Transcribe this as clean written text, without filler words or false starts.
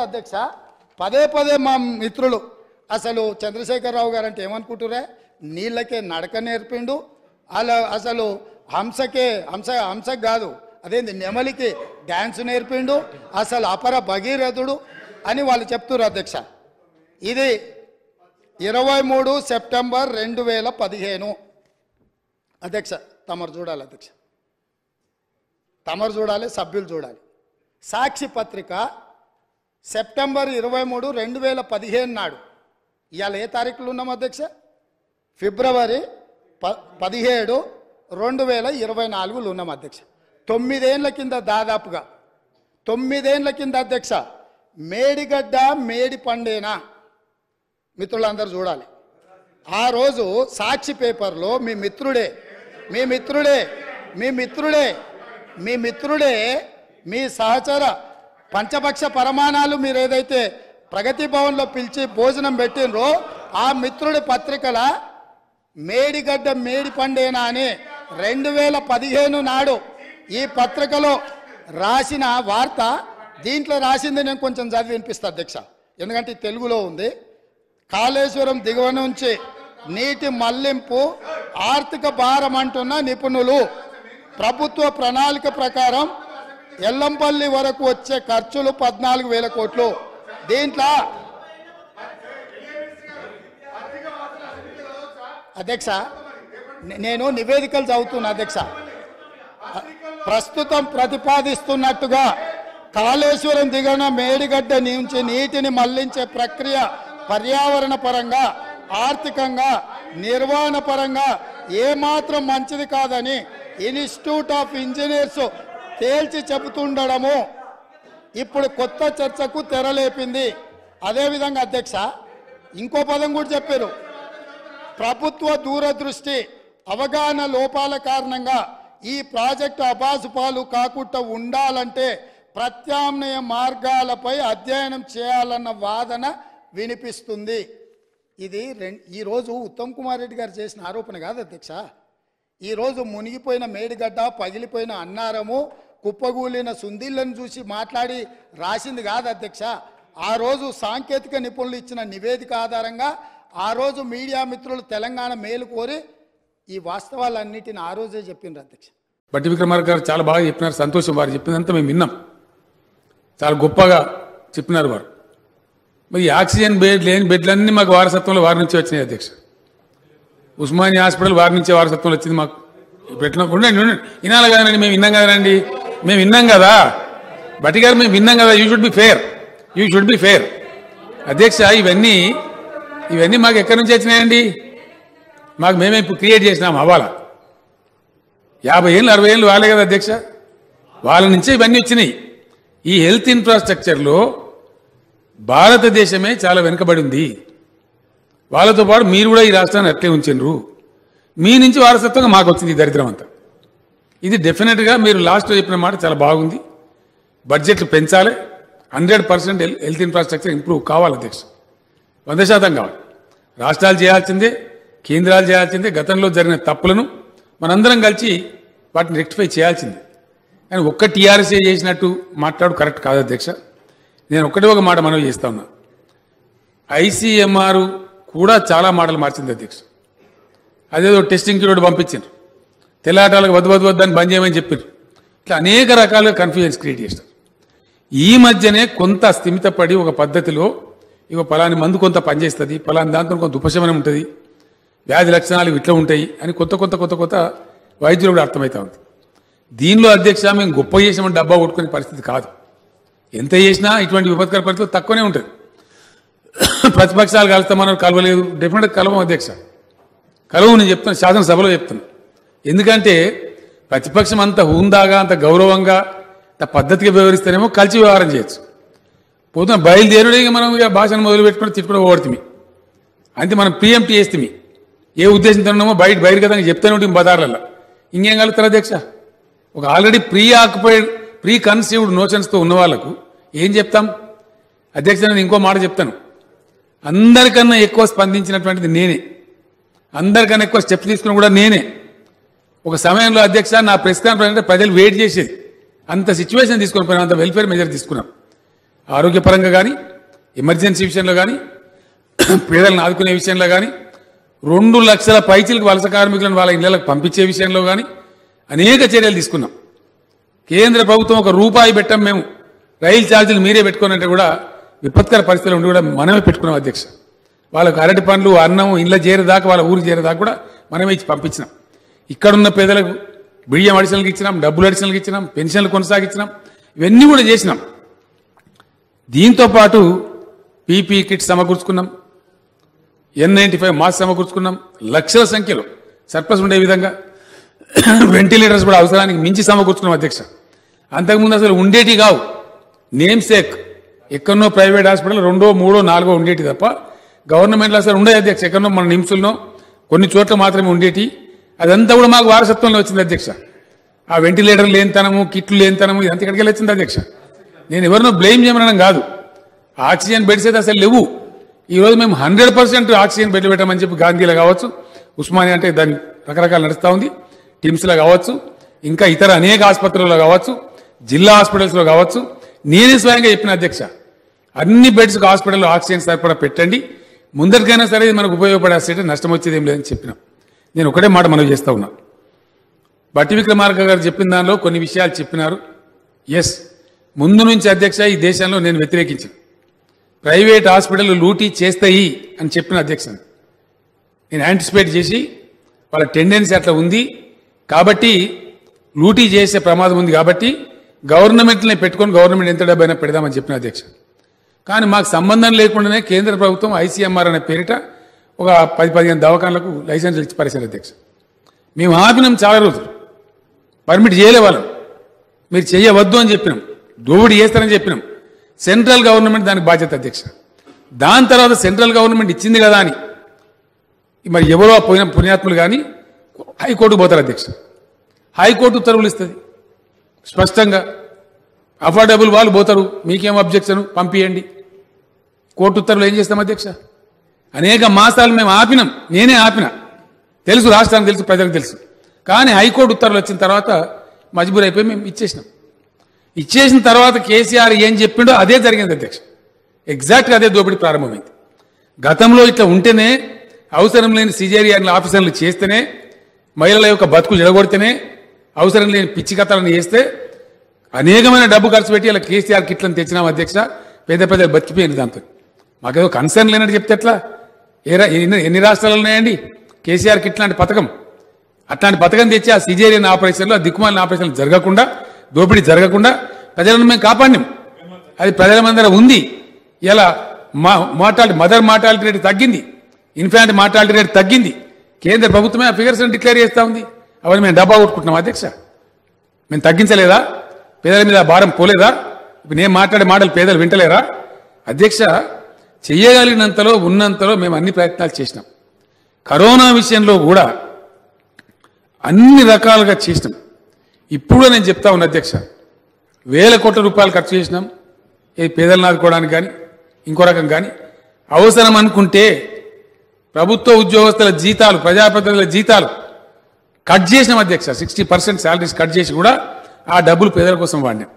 అధ్యక్ష పదే పదే మా మిత్రులు అసలు చంద్రశేఖరరావు గారు అంటే ఏమనుకుంటురే నీళ్ళకే నడక నేర్పిండు అలా అసలు హంసకు కాదు అదేంది నెమలికి డ్యాన్స్ నేర్పిండు అసలు అపర భగీరథుడు అని వాళ్ళు చెప్తున్నారు అధ్యక్ష ఇది 23 సెప్టెంబర్ 2015 అధ్యక్ష తమరు చూడాలి అధ్యక్ష తమరు చూడాలి సభ్యులు చూడాలి సాక్షి పత్రిక సెప్టెంబర్ 23 2015 నాడు ఇవాళ ఏ తారీఖులు ఉన్నాం అధ్యక్ష ఫిబ్రవరి 17 2024 ఉన్నాం అధ్యక్ష 9 ఏళ్ల కింద దాదాపుగా 9 ఏళ్ల కింద అధ్యక్ష మేడిగడ్డ మేడి పండేనా మిత్రులందరూ చూడాలి ఆ రోజు సాక్షి పేపర్లో మీ మిత్రుడే మీ సహచర పంచపక్ష పరమాణాలు మీరు ఏదైతే ప్రగతి భవన్లో పిలిచి భోజనం పెట్టినరో ఆ మిత్రుడి పత్రికల మేడిగడ్డ మేడి పండేనా అని 2015 నాడు ఈ పత్రికలో రాసిన వార్త దీంట్లో రాసింది నేను కొంచెం చదివి వినిపిస్తా అధ్యక్ష ఎందుకంటే తెలుగులో ఉంది కాళేశ్వరం దిగువ నుంచి నీటి మళ్లింపు ఆర్థిక భారం అంటున్న నిపుణులు ప్రభుత్వ ప్రణాళిక ప్రకారం ఎల్లంపల్లి వరకు వచ్చే ఖర్చులు 14,000 కోట్లు దీంట్లో అధ్యక్ష నేను నివేదికలు చదువుతున్నా అధ్యక్ష ప్రస్తుతం ప్రతిపాదిస్తున్నట్టుగా కాళేశ్వరం దిగువన మేడిగడ్డ నుంచి నీటిని మళ్లించే ప్రక్రియ పర్యావరణ పరంగా ఆర్థికంగా నిర్వహణ పరంగా ఏమాత్రం మంచిది కాదని ఇన్స్టిట్యూట్ ఆఫ్ ఇంజనీర్స్ తేల్చి చెబుతుండడము ఇప్పుడు కొత్త చర్చకు తెరలేపింది అదేవిధంగా అధ్యక్ష ఇంకో పదం కూడా చెప్పారు ప్రభుత్వ దూరదృష్టి అవగాహన లోపాల కారణంగా ఈ ప్రాజెక్టు అబాసుపాలు కాకుండా ఉండాలంటే ప్రత్యామ్నాయ మార్గాలపై అధ్యయనం చేయాలన్న వాదన వినిపిస్తుంది ఇది ఈరోజు ఉత్తమ్ కుమార్ రెడ్డి గారు చేసిన ఆరోపణ కాదు అధ్యక్ష ఈరోజు మునిగిపోయిన మేడిగడ్డ పగిలిపోయిన అన్నారము కుప్పగూలిన సుందిళ్లను చూసి మాట్లాడి రాసింది కాదు అధ్యక్ష ఆ రోజు సాంకేతిక నిపుణులు ఇచ్చిన నివేదిక ఆధారంగా ఆ రోజు మీడియా మిత్రులు తెలంగాణ మేలు కోరి ఈ వాస్తవాలన్నిటిని ఆ రోజే చెప్పిండ్రు అధ్యక్ష బట్టి విక్రమార్క గారు చాలా బాగా చెప్పినారు సంతోషం వారు చెప్పినంత మేము విన్నాం చాలా గొప్పగా చెప్పినారు వారు మరి ఆక్సిజన్ బెడ్ లేని బెడ్లన్నీ మాకు వారసత్వంలో వారి నుంచి వచ్చినాయి అధ్యక్ష ఉస్మానియా హాస్పిటల్ వారి నుంచే వారసత్వంలో వచ్చింది మాకు పెట్టినప్పుడు వినాలి కదండి మేము విన్నాం కదండి మేము విన్నాం కదా బట్టి గారు మేము విన్నాం కదా యూ షుడ్ బి ఫేర్ అధ్యక్ష ఇవన్నీ మాకు ఎక్కడి నుంచి వచ్చినాయండి మాకు మేమే ఇప్పుడు క్రియేట్ చేసినాం అవ్వాలా 50 ఏళ్ళు 60 ఏళ్ళు వాళ్ళే కదా అధ్యక్ష వాళ్ళ నుంచే ఇవన్నీ వచ్చినాయి ఈ హెల్త్ ఇన్ఫ్రాస్ట్రక్చర్లో భారతదేశమే చాలా వెనుకబడి ఉంది వాళ్ళతో పాటు మీరు కూడా ఈ రాష్ట్రాన్ని అట్లే ఉంచారు మీ నుంచి వారసత్వంగా మాకు వచ్చింది ఈ దరిద్రం అంతా ఇది డెఫినెట్గా మీరు లాస్ట్లో చెప్పిన మాట చాలా బాగుంది బడ్జెట్లు పెంచాలి 100% హెల్త్ ఇన్ఫ్రాస్ట్రక్చర్ ఇంప్రూవ్ కావాలి అధ్యక్ష 100% కావాలి రాష్ట్రాలు చేయాల్సిందే కేంద్రాలు చేయాల్సిందే గతంలో జరిగిన తప్పులను మనందరం కలిసి వాటిని రెక్టిఫై చేయాల్సిందే కానీ ఒక్క టీఆర్ఎస్ఏ చేసినట్టు మాట్లాడు కరెక్ట్ కాదు అధ్యక్ష నేను ఒక మాట మనవి చేస్తా ఉన్నా ఐసీఎంఆర్ కూడా చాలా మాటలు మార్చింది అధ్యక్ష అదేదో టెస్టింగ్ కిట్ పంపించారు తెల్లాటాలకు వద్దని బంద్ చేయమని చెప్పారు ఇట్లా అనేక రకాలుగా కన్ఫ్యూజన్స్ క్రియేట్ చేస్తారు ఈ మధ్యనే కొంత స్థిమితపడి ఒక పద్ధతిలో ఇక పలాని మందు కొంత పనిచేస్తుంది పలాని దాంతో కొంత ఉపశమనం ఉంటుంది వ్యాధి లక్షణాలు ఇట్లా ఉంటాయి అని కొత్త వైద్యులు కూడా అర్థమవుతా ఉంది దీనిలో అధ్యక్ష మేము గొప్ప చేసామని డబ్బా కొట్టుకునే పరిస్థితి కాదు ఎంత చేసినా ఇటువంటి విపత్కర పరిస్థితులు తక్కువనే ఉంటుంది ప్రతిపక్షాలు కలుస్తామన్నారు కలవలేదు డెఫినెట్గా కలవం అధ్యక్ష కలవం నేను చెప్తాను శాసనసభలో చెప్తాను ఎందుకంటే ప్రతిపక్షం అంత హుందాగా అంత గౌరవంగా అంత పద్ధతిగా వ్యవహరిస్తేనేమో కలిసి వ్యవహారం చేయొచ్చు పోతున్న బయలుదేరుడే మనం ఇక భాషను మొదలు పెట్టుకుని తిట్టుకుని ఓడుతుంది అంతే మనం ప్రియంప్ట్ చేస్తే ఏ ఉద్దేశంతో ఉన్నామో బహిర్గతంగా చెప్తూనే ఉంటుంది బజార్లలో ఇంకేం కలుగుతారు అధ్యక్ష ఒక ఆల్రెడీ ప్రీ కన్సీవ్డ్ నోషన్స్తో ఉన్న వాళ్ళకు ఏం చెప్తాం అధ్యక్ష నేను ఇంకో మాట చెప్తాను అందరికన్నా ఎక్కువ స్పందించినటువంటిది నేనే అందరికన్నా ఎక్కువ స్టెప్స్ తీసుకుని కూడా నేనే ఒక సమయంలో అధ్యక్ష నా ప్రెస్ కాన్ఫరెన్స్ అంటే ప్రజలు వెయిట్ చేసేది అంత సిచ్యువేషన్ తీసుకొని పోయినా అంత వెల్ఫేర్ మెజర్ తీసుకున్నాం ఆరోగ్యపరంగా కానీ ఎమర్జెన్సీ విషయంలో కానీ పేదలను ఆదుకునే విషయంలో కానీ 2 లక్షల పైచీలకు వలస కార్మికులను వాళ్ళ ఇళ్లకు పంపించే విషయంలో కానీ అనేక చర్యలు తీసుకున్నాం. కేంద్ర ప్రభుత్వం ఒక రూపాయి పెట్టాం మేము, రైలు ఛార్జీలు మీరే పెట్టుకోనంటే కూడా విపత్కర పరిస్థితులు ఉండి కూడా మనమే పెట్టుకున్నాం అధ్యక్ష. వాళ్ళకు అరటి పండ్లు అన్నం ఇళ్ళ చేరేదాకా వాళ్ళ ఊరు చేరేదాకా కూడా మనమే ఇచ్చి పంపించినాం. ఇక్కడున్న పేదలకు బియ్యం అడిషనల్కి ఇచ్చినాం, డబ్బులు అడిషనల్కి ఇచ్చినాం, పెన్షన్లు కొనసాగించినాం, ఇవన్నీ కూడా చేసినాం. దీంతోపాటు పీపీ కిట్ సమకూర్చుకున్నాం, N95 మాస్క్ సమకూర్చుకున్నాం, లక్షల సంఖ్యలో సర్ప్లస్ ఉండే విధంగా వెంటిలేటర్స్ కూడా అవసరానికి మించి సమకూర్చుకున్నాం అధ్యక్ష. అంతకుముందు అసలు ఉండేటి కావు, నేమ్ సేక్ ఎక్కడనో ప్రైవేట్ హాస్పిటల్ 2, 3, 4 ఉండేటి తప్ప గవర్నమెంట్లో అసలు ఉండే అధ్యక్ష. ఎక్కడనో మన నిమ్స్లో కొన్ని చోట్ల మాత్రమే ఉండేటి. అదంతా కూడా మాకు వారసత్వంలో వచ్చింది అధ్యక్ష. ఆ వెంటిలేటర్ లేనితనము, కిట్లు లేనితనము ఇదంతా ఇక్కడికి వెళ్ళి వచ్చింది అధ్యక్ష. నేను ఎవరినో బ్లేమ్ చేయమనడం కాదు, ఆక్సిజన్ బెడ్స్ అయితే అసలు లేవు. ఈరోజు మేము 100% ఆక్సిజన్ బెడ్లు పెట్టామని చెప్పి గాంధీలో కావచ్చు, ఉస్మానియా అంటే దాని రకరకాలు నడుస్తూ ఉంది, టిమ్స్లో కావచ్చు, ఇంకా ఇతర అనేక ఆసుపత్రుల్లో కావచ్చు, జిల్లా హాస్పిటల్స్లో కావచ్చు, నేనే స్వయంగా చెప్పిన అధ్యక్ష, అన్ని బెడ్స్కి హాస్పిటల్లో ఆక్సిజన్ సరఫరా పెట్టండి, ముందరికైనా సరే ఇది మనకు ఉపయోగపడే స్టేట్, నష్టం వచ్చేది ఏం లేదని చెప్పినాం. నేను ఒకటే మాట మనవి చేస్తూ ఉన్నా, బట్టి విక్రమార్క గారు చెప్పిన దానిలో కొన్ని విషయాలు చెప్పినారు. ఎస్, ముందు నుంచి అధ్యక్ష ఈ దేశంలో నేను వ్యతిరేకించాను, ప్రైవేట్ హాస్పిటల్ లూటీ చేస్తాయి అని చెప్పిన అధ్యక్ష. నేను యాంటిసిపేట్ చేసి వాళ్ళ టెండెన్సీ అట్లా ఉంది కాబట్టి లూటీ చేసే ప్రమాదం ఉంది కాబట్టి గవర్నమెంట్నే పెట్టుకొని గవర్నమెంట్ ఎంత డబ్బైనా పెడదామని చెప్పిన అధ్యక్ష. కానీ మాకు సంబంధం లేకుండానే కేంద్ర ప్రభుత్వం ICMR అనే పేరిట ఒక 10-15 దవాఖానలకు లైసెన్సులు ఇచ్చి పరిస్థితి అధ్యక్ష. మేము ఆపినాం, చాలా రోజులు పర్మిట్ చేయలే వాళ్ళం, మీరు చేయవద్దు అని చెప్పినాం, దోపిడీ చేస్తారని చెప్పినాం. సెంట్రల్ గవర్నమెంట్ దానికి బాధ్యత అధ్యక్ష. దాని తర్వాత సెంట్రల్ గవర్నమెంట్ ఇచ్చింది కదా అని మరి ఎవరో పోయిన పుణ్యాత్ములు కానీ హైకోర్టుకు పోతారు అధ్యక్ష. హైకోర్టు ఉత్తర్వులు ఇస్తుంది స్పష్టంగా, అఫోర్డబుల్ వాళ్ళు పోతారు, మీకేం అబ్జెక్షన్ పంపియండి. కోర్టు ఉత్తర్వులు ఏం చేస్తాం అధ్యక్ష? అనేక మాసాలు మేము ఆపినాం, నేనే ఆపిన, తెలుసు, రాష్ట్రానికి తెలుసు, ప్రజలకు తెలుసు. కానీ హైకోర్టు ఉత్తర్వులు వచ్చిన తర్వాత మజ్బూర్ అయిపోయి మేము ఇచ్చేసినాం. ఇచ్చేసిన తర్వాత కేసీఆర్ ఏం చెప్పిండో అదే జరిగింది అధ్యక్ష. ఎగ్జాక్ట్గా అదే దోపిడీ ప్రారంభమైంది. గతంలో ఇట్లా ఉంటేనే, అవసరం లేని సిజేరియన్ ఆఫీసర్లు చేస్తేనే, మహిళల యొక్క బతుకు జడగొడితేనే, అవసరం లేని పిచ్చి కథలను చేస్తే అనేకమైన డబ్బు ఖర్చు పెట్టి ఇలా కేసీఆర్ కిట్లను తెచ్చినాం అధ్యక్ష. పేద ప్రజలు బతికిపోయింది దాంతో. మాకేదో కన్సర్న్ లేనట్టు చెప్తే ఎట్లా? ఎన్ని రాష్ట్రాలు ఉన్నాయండి కేసీఆర్ కిట్ లాంటి పథకం? అట్లాంటి పథకం తెచ్చి ఆ సిజేరియన్ ఆపరేషన్లు, ఆ దిక్కుమాలిన ఆపరేషన్లు జరగకుండా, దోపిడీ జరగకుండా ప్రజలను మేము కాపాడినాం. అది ప్రజల మందర ఉంది. ఇలా మదర్ మార్టాలిటీ రేటు తగ్గింది, ఇన్ఫాంట్ మార్టాలిటీ రేటు తగ్గింది. కేంద్ర ప్రభుత్వమే ఆ ఫిగర్స్ డిక్లేర్ చేస్తూ ఉంది. అవన్నీ మేము డబ్బా కొట్టుకుంటున్నాం అధ్యక్ష. మేము తగ్గించలేదా? పేదల మీద భారం పోలేదా? ఇప్పుడు నేను మాట్లాడే మాటలు పేదలు వింటలేరా అధ్యక్ష? చెయ్యగలిగినంతలో ఉన్నంతలో మేము అన్ని ప్రయత్నాలు చేసినాం. కరోనా విషయంలో కూడా అన్ని రకాలుగా చేసినాం. ఇప్పుడు నేను చెప్తా ఉన్నా అధ్యక్ష, వేల కోట్ల రూపాయలు ఖర్చు చేసినాం ఏ పేదలను ఆదుకోవడానికి కానీ ఇంకో రకం కానీ. అవసరం అనుకుంటే ప్రభుత్వ ఉద్యోగస్తుల జీతాలు, ప్రజాప్రతినిధుల జీతాలు కట్ చేసినాం అధ్యక్ష. 60% శాలరీస్ కట్ చేసి కూడా ఆ డబ్బులు పేదల కోసం వాడినాం.